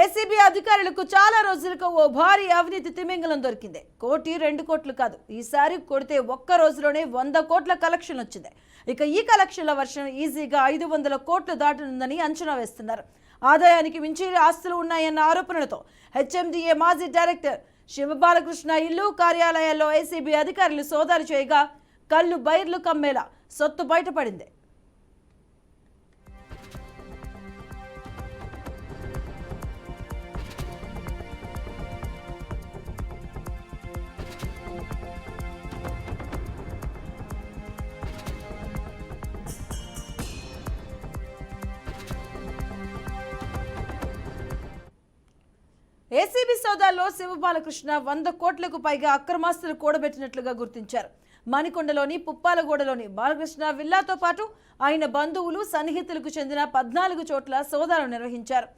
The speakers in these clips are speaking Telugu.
ఏసీబీ అధికారులకు చాలా రోజులకు ఓ భారీ అవినీతి తిమింగలం దొరికింది. 1-2 కోట్లు కాదు, ఈసారి కొడితే ఒక్క రోజులోనే 100 కోట్ల కలెక్షన్ వచ్చింది. ఇక ఈ కలెక్షన్ల వర్షం ఈజీగా 500 కోట్లు దాటనుందని అంచనా వేస్తున్నారు. ఆదాయానికి మించి ఆస్తులు ఉన్నాయన్న ఆరోపణలతో హెచ్ఎండిఏ మాజీ డైరెక్టర్ శివబాలకృష్ణ ఇల్లు, కార్యాలయాల్లో ఏసీబీ అధికారులు సోదాలు చేయగా కళ్ళు బైర్లు కమ్మేలా సొత్తు బయటపడింది. ఏసీబీ సోదాల్లో శివబాలకృష్ణ 100 కోట్లకు పైగా అక్రమాస్తులు కూడబెట్టినట్లుగా గుర్తించారు. మణికొండలోని పుప్పాలగూడలోని బాలకృష్ణ విల్లాతో పాటు ఆయన బంధువులు, సన్నిహితులకు చెందిన 14 చోట్ల సోదాలు నిర్వహించారు.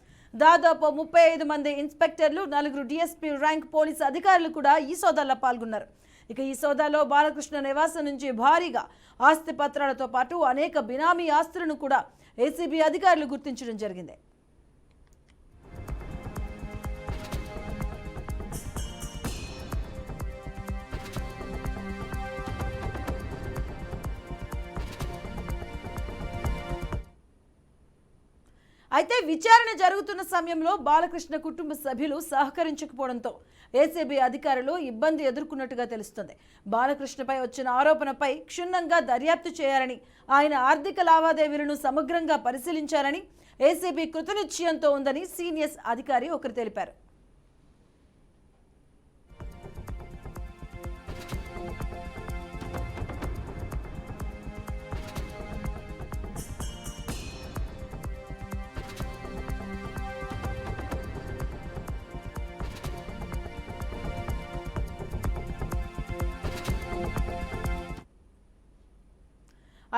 దాదాపు 35 మంది ఇన్స్పెక్టర్లు, 4 డీఎస్పీ ర్యాంక్ పోలీసు అధికారులు కూడా ఈ సోదాల్లో పాల్గొన్నారు. ఇక ఈ సోదాలో బాలకృష్ణ నివాసం నుంచి భారీగా ఆస్తి పత్రాలతో పాటు అనేక బినామీ ఆస్తులను కూడా ఏసీబీ అధికారులు గుర్తించడం జరిగింది. అయితే విచారణ జరుగుతున్న సమయంలో బాలకృష్ణ కుటుంబ సభ్యులు సహకరించకపోవడంతో ఏసీబీ అధికారులు ఇబ్బంది ఎదుర్కొన్నట్టుగా తెలుస్తుంది. బాలకృష్ణపై వచ్చిన ఆరోపణపై క్షుణ్ణంగా దర్యాప్తు చేయాలని, ఆయన ఆర్థిక లావాదేవీలను సమగ్రంగా పరిశీలించాలని ఏసీబీ కృతనిశ్చయంతో ఉందని సీనియర్ అధికారి ఒకరు తెలిపారు.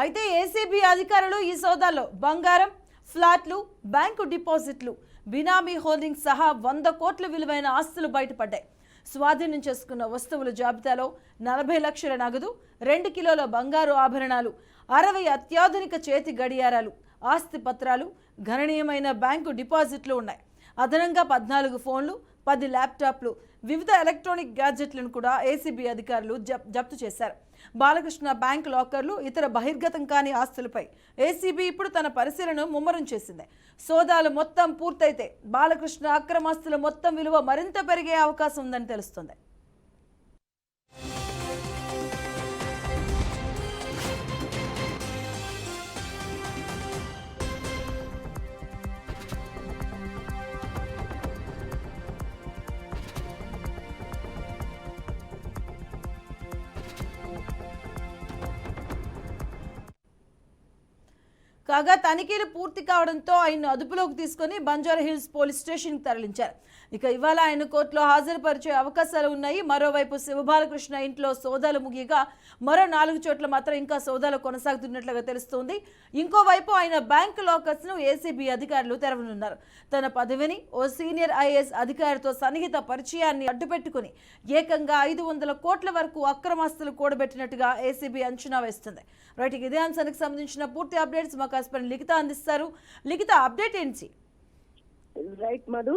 అయితే ఏసీబీ అధికారులు ఈ సోదాల్లో బంగారం, ఫ్లాట్లు, బ్యాంకు డిపాజిట్లు, బినామీ హోల్డింగ్స్ సహా 100 కోట్ల విలువైన ఆస్తులు బయటపడ్డాయి. స్వాధీనం చేసుకున్న వస్తువుల జాబితాలో 40 లక్షల నగదు, 2 కిలోల బంగారు ఆభరణాలు, 60 అత్యాధునిక చేతి గడియారాలు, ఆస్తి పత్రాలు, గణనీయమైన బ్యాంకు డిపాజిట్లు ఉన్నాయి. అదనంగా 14 ఫోన్లు, 10 ల్యాప్టాప్లు, వివిధ ఎలక్ట్రానిక్ గ్యాడ్జెట్లను కూడా ఏసీబీ అధికారులు జప్తు చేశారు. బాలకృష్ణ బ్యాంక్ లాకర్లు, ఇతర బహిర్గతం కాని ఆస్తులపై ఏసీబీ ఇప్పుడు తన పరిశీలనను ముమ్మరం చేసింది. సోదాలు మొత్తం పూర్తయితే బాలకృష్ణ అక్రమాస్తుల మొత్తం విలువ మరింత పెరిగే అవకాశం ఉందని తెలుస్తుంది. కాగా తనిఖీలు పూర్తి కావడంతో ఆయన్ను అదుపులోకి తీసుకుని బంజారాహిల్స్ పోలీస్ స్టేషన్కి తరలించారు. ఇక ఇవాళ ఆయన కోర్టులో హాజరుపరిచే అవకాశాలు ఉన్నాయి. మరోవైపు శివబాలకృష్ణ ఇంట్లో సోదాలు ముగియగా మరో 4 చోట్ల మాత్రం ఇంకా సోదాలు కొనసాగుతున్నట్లుగా తెలుస్తోంది. ఇంకోవైపు ఆయన బ్యాంకు లాకర్స్ను ఏసీబీ అధికారులు తెరవనున్నారు. తన పదవిని ఓ సీనియర్ ఐఏఎస్ అధికారితో సన్నిహిత పరిచయాన్ని అడ్డుపెట్టుకుని ఏకంగా 500 కోట్ల వరకు అక్రమాస్తులు కూడబెట్టినట్టుగా ఏసీబీ అంచనా వేస్తుంది. రైట్, ఇదే అంశానికి సంబంధించిన పూర్తి అప్డేట్స్ మా కరెస్పాండెంట్ లిఖిత అందిస్తారు. లిఖిత, అప్డేట్ ఏంటి? రైట్ మధు,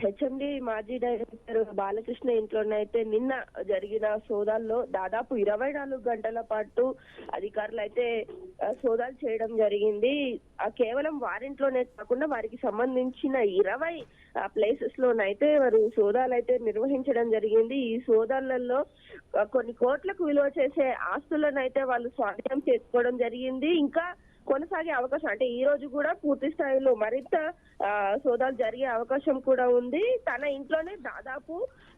హెచ్ఎండి మాజీ డైరెక్టర్ బాలకృష్ణ ఇంట్లోనైతే నిన్న జరిగిన సోదాల్లో దాదాపు 24 గంటల పాటు అధికారులు అయితే సోదాలు చేయడం జరిగింది. కేవలం వారింట్లోనే కాకుండా వారికి సంబంధించిన 20 ప్లేసెస్ లోనైతే వారు సోదాలు అయితే నిర్వహించడం జరిగింది. ఈ సోదాలలో కొన్ని కోట్లకు విలువ చేసే ఆస్తులను అయితే వాళ్ళు స్వాధీనం చేసుకోవడం జరిగింది. ఇంకా కొనసాగే అవకాశం, అంటే ఈ రోజు కూడా పూర్తి స్థాయిలో మరింత సోదాలు జరిగే అవకాశం కూడా ఉంది. తన ఇంట్లోనే దాదాపు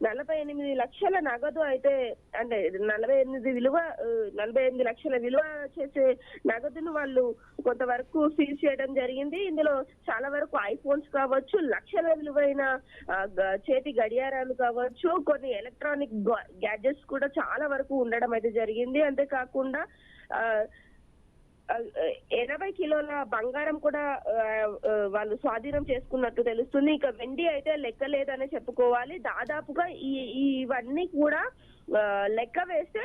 48 లక్షల నగదు అయితే, అంటే 48 లక్షల విలువ చేసే నగదును వాళ్ళు కొంతవరకు సీజ్ చేయడం జరిగింది. ఇందులో చాలా వరకు ఐఫోన్స్ కావచ్చు, లక్షల విలువైన చేతి గడియారాలు కావచ్చు, కొన్ని ఎలక్ట్రానిక్ గ్యాడ్జెట్స్ కూడా చాలా వరకు ఉండడం అయితే జరిగింది. అంతేకాకుండా 80 కిలోల బంగారం కూడా వాళ్ళు స్వాధీనం చేసుకున్నట్టు తెలుస్తుంది. ఇక వెండి అయితే లెక్క లేదనే చెప్పుకోవాలి. దాదాపుగా ఇవన్నీ కూడా లెక్క వేస్తే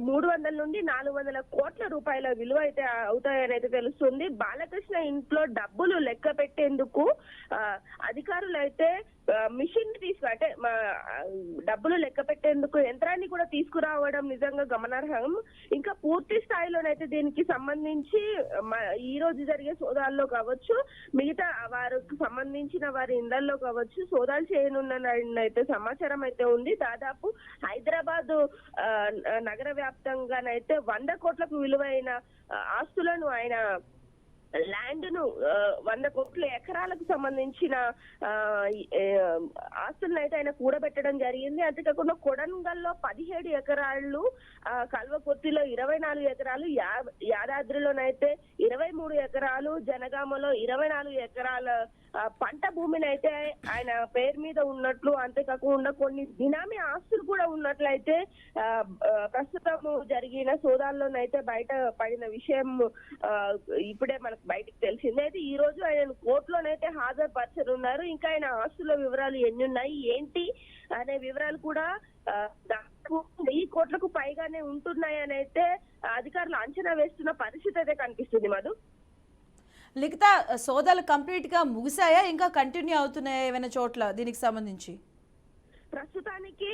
300 నుండి 400 కోట్ల రూపాయల విలువ అయితే అవుతాయని అయితే తెలుస్తుంది. బాలకృష్ణ ఇంట్లో డబ్బులు లెక్క పెట్టేందుకు అధికారులు అయితే మిషన్ అంటే డబ్బులు లెక్క పెట్టేందుకు యంత్రాన్ని కూడా తీసుకురావడం నిజంగా గమనార్హం. ఇంకా పూర్తి స్థాయిలోనైతే దీనికి సంబంధించి ఈ రోజు జరిగే సోదాల్లో కావచ్చు, మిగతా వారికి సంబంధించిన వారి ఇళ్లలో కావచ్చు సోదాలు చేయనున్నైతే సమాచారం అయితే ఉంది. దాదాపు హైదరాబాద్ నగర వ్యాప్తంగానైతే 100 కోట్లకు విలువైన ఆస్తులను ఆయన ల్యాండ్ ను 100 కోట్ల ఎకరాలకు సంబంధించిన ఆస్తులను అయితే ఆయన కూడబెట్టడం జరిగింది. అంతేకాకుండా కొడంగల్లో 17 ఎకరాలు, కల్వకుర్తిలో 24 ఎకరాలు, యాదాద్రిలోనైతే 23 ఎకరాలు, జనగామలో 24 ఎకరాల పంట భూమిని అయితే ఆయన పేరు మీద ఉన్నట్లు, అంతేకాకుండా కొన్ని బినామీ ఆస్తులు కూడా ఉన్నట్లయితే ప్రస్తుతం జరిగిన సోదాల్లోనైతే బయట పడిన విషయం ఇప్పుడే మనకు బయటకు తెలిసింది. అయితే ఈ రోజు ఆయన కోర్టులోనైతే హాజరుపరచనున్నారు. ఇంకా ఆయన ఆస్తుల వివరాలు ఎన్ని ఉన్నాయి ఏంటి అనే వివరాలు కూడా 1000 కోట్లకు పైగానే ఉంటున్నాయని అయితే అధికారులు అంచనా వేస్తున్న పరిస్థితి అయితే కనిపిస్తుంది. మధు, లిఖిత, సోదాలు కంప్లీట్ గా ముగిసాయా, ఇంకా కంటిన్యూ అవుతున్నాయా ఏమైనా చోట్ల దీనికి సంబంధించి? ప్రస్తుతానికి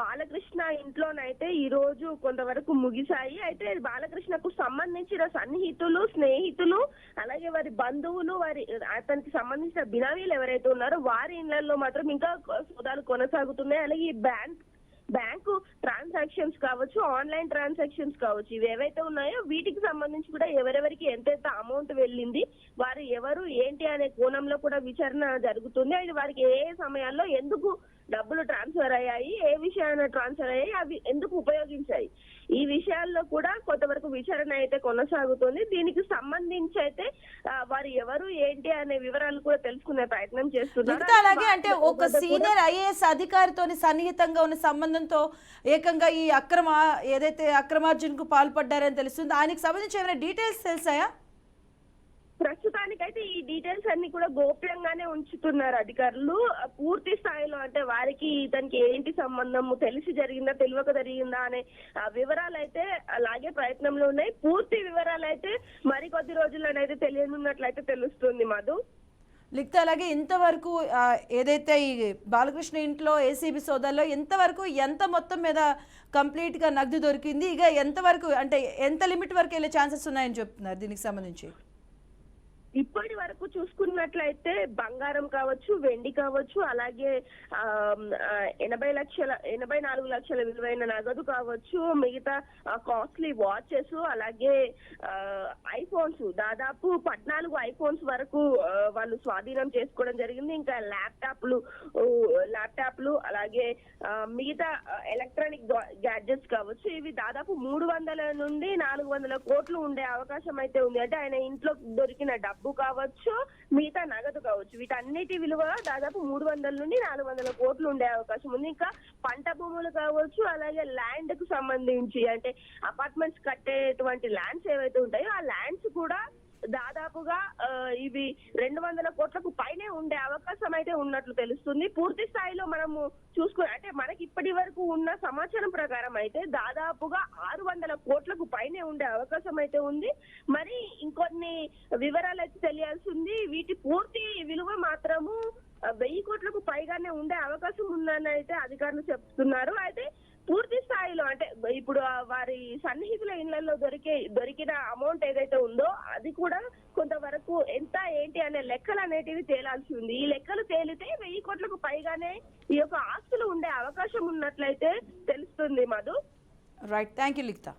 బాలకృష్ణ ఇంట్లోనైతే ఈ రోజు కొంతవరకు ముగిశాయి. అయితే బాలకృష్ణకు సంబంధించిన సన్నిహితులు, స్నేహితులు, అలాగే వారి బంధువులు, అతనికి సంబంధించిన బినామీలు ఎవరైతే ఉన్నారో వారి ఇళ్లలో మాత్రం ఇంకా సోదాలు కొనసాగుతున్నాయి. అలాగే ఈ బ్యాంకు ట్రాన్సాక్షన్స్ కావచ్చు, ఆన్లైన్ ట్రాన్సాక్షన్స్ కావచ్చు, ఇవి ఏవైతే ఉన్నాయో వీటికి సంబంధించి కూడా ఎవరెవరికి ఎంతెంత అమౌంట్ వెళ్ళింది, వారు ఎవరు ఏంటి అనే కోణంలో కూడా విచారణ జరుగుతుంది. అది వారికి ఏ సమయాల్లో ఎందుకు డబ్బులు ట్రాన్స్ఫర్ అయ్యాయి, ఏ విషయాన్ని ట్రాన్స్ఫర్ అయ్యాయి, అవి ఎందుకు ఉపయోగించాయి, ఈ విషయాల్లో కూడా కొంతవరకు విచారణ అయితే కొనసాగుతుంది. దీనికి సంబంధించి అయితే వారు ఎవరు ఏంటి అనే వివరాలు కూడా తెలుసుకునే ప్రయత్నం చేస్తున్నారు. అలాగే అంటే ఒక సీనియర్ ఐఏఎస్ అధికారితోని సన్నిహితంగా ఉన్న సంబంధంతో ఏకంగా ఈ ఏదైతే అక్రమార్జనకు పాల్పడ్డారని తెలుస్తుంది. ఆయనకు సంబంధించి ఏమైనా డీటెయిల్స్ తెలుసాయా? ప్రస్తుతానికైతే ఈ డీటెయిల్స్ అన్ని కూడా గోప్యంగానే ఉంచుతున్నారు అధికారులు. పూర్తి స్థాయిలో అంటే వారికి ఇతనికి ఏంటి సంబంధము, తెలిసి జరిగిందా తెలియక జరిగిందా అనే వివరాలు అయితే అలాగే ప్రయత్నంలో ఉన్నాయి. పూర్తి వివరాలు అయితే మరికొద్ది రోజుల్లోనైతే తెలియనున్నట్లయితే తెలుస్తుంది. మధు, లిఖిత, అలాగే ఇంతవరకు ఏదైతే ఈ బాలకృష్ణ ఇంట్లో ఏసీబీ సోదాల్లో ఎంతవరకు ఎంత మొత్తం మీద కంప్లీట్ గా నగదు దొరికింది, ఇక ఎంతవరకు అంటే ఎంత లిమిట్ వరకు వెళ్ళే ఛాన్సెస్ ఉన్నాయని చెప్తున్నారు దీనికి సంబంధించి? ఇప్పటి వరకు చూసుకున్నట్లయితే బంగారం కావచ్చు, వెండి కావచ్చు, అలాగే 84 లక్షల విలువైన నగదు కావచ్చు, మిగతా కాస్ట్లీ వాచెస్, అలాగే ఐఫోన్స్, దాదాపు 14 ఐఫోన్స్ వరకు వాళ్ళు స్వాధీనం చేసుకోవడం జరిగింది. ఇంకా ల్యాప్టాప్లు అలాగే మిగతా ఎలక్ట్రానిక్ గ్యాడ్జెట్స్ కావచ్చు, ఇవి దాదాపు 300 నుండి 400 కోట్లు ఉండే అవకాశం అయితే ఉంది. అంటే ఆయన ఇంట్లో దొరికిన డబ్బు కావచ్చు, మిగతా నగదు కావచ్చు, వీటన్నిటి విలువ దాదాపు 300 నుండి 400 కోట్లు ఉండే అవకాశం ఉంది. ఇంకా పంట భూములు కావచ్చు, అలాగే ల్యాండ్ కు సంబంధించి అంటే అపార్ట్మెంట్స్ కట్టేటువంటి ల్యాండ్స్ ఏవైతే ఉంటాయో ఆ ల్యాండ్స్ కూడా దాదాపుగా ఇవి 200 కోట్లకు పైనే ఉండే అవకాశం అయితే ఉన్నట్లు తెలుస్తుంది. పూర్తి స్థాయిలో మనము అంటే మనకి ఇప్పటి వరకు ఉన్న సమాచారం ప్రకారం అయితే దాదాపుగా 600 కోట్లకు పైనే ఉండే అవకాశం అయితే ఉంది. మరి ఇంకొన్ని వివరాలు అయితే తెలియాల్సి ఉంది. వీటి పూర్తి విలువ మాత్రము 1000 కోట్లకు పైగానే ఉండే అవకాశం ఉందని అయితే అధికారులు చెప్తున్నారు. అయితే పూర్తి స్థాయిలో అంటే ఇప్పుడు వారి సన్నిహితుల ఇళ్లలో దొరికిన అమౌంట్ ఏదైతే ఉందో అది కూడా కొంతవరకు ఎంత ఏంటి అనే లెక్కలు అనేటివి తేలాల్సి ఉంది. ఈ లెక్కలు తేలితే 1000 కోట్లకు పైగానే ఈ యొక్క ఆస్తులు ఉండే అవకాశం ఉన్నట్లయితే తెలుస్తుంది. Madhu, right, thank you Likhita.